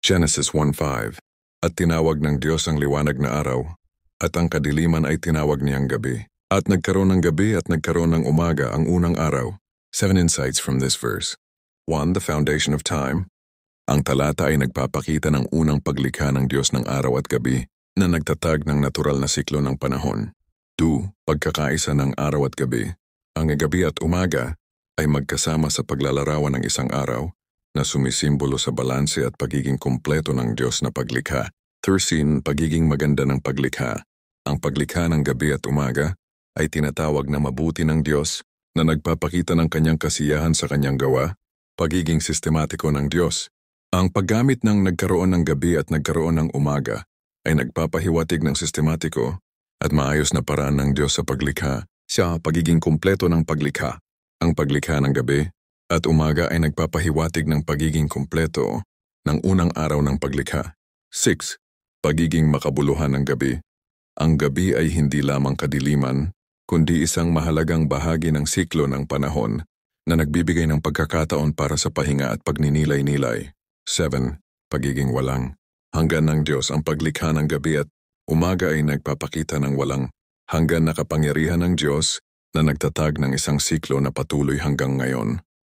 Genesis 1:5. At tinawag ng Diyos ang liwanag na araw, at ang kadiliman ay tinawag niyang gabi. At nagkaroon ng gabi at nagkaroon ng umaga ang unang araw. 7 insights from this verse. 1. The foundation of time. Ang talata ay nagpapakita ng unang paglikha ng Diyos ng araw at gabi na nagtatag ng natural na siklo ng panahon. 2. Pagkakaisa ng araw at gabi. Ang gabi at umaga ay magkasama sa paglalarawan ng isang araw na sumisimbolo sa balanse at pagiging kumpleto ng Diyos na paglikha. 13. Pagiging maganda ng paglikha. Ang paglikha ng gabi at umaga ay tinatawag na mabuti ng Diyos na nagpapakita ng kanyang kasiyahan sa kanyang gawa. Pagiging sistematiko ng Diyos. Ang paggamit ng nagkaroon ng gabi at nagkaroon ng umaga ay nagpapahiwatig ng sistematiko at maayos na paraan ng Diyos sa paglikha sa pagiging kumpleto ng paglikha. Ang paglikha ng gabi at umaga ay nagpapahiwatig ng pagiging kumpleto ng unang araw ng paglikha. 6. Pagiging makabuluhan ng gabi. Ang gabi ay hindi lamang kadiliman, kundi isang mahalagang bahagi ng siklo ng panahon na nagbibigay ng pagkakataon para sa pahinga at pagninilay-nilay. 7. Pagiging walang. Hanggan ng Diyos ang paglikha ng gabi at umaga ay nagpapakita ng walang hanggan na kapangyarihan ng Diyos na nagtatag ng isang siklo na patuloy hanggang ngayon.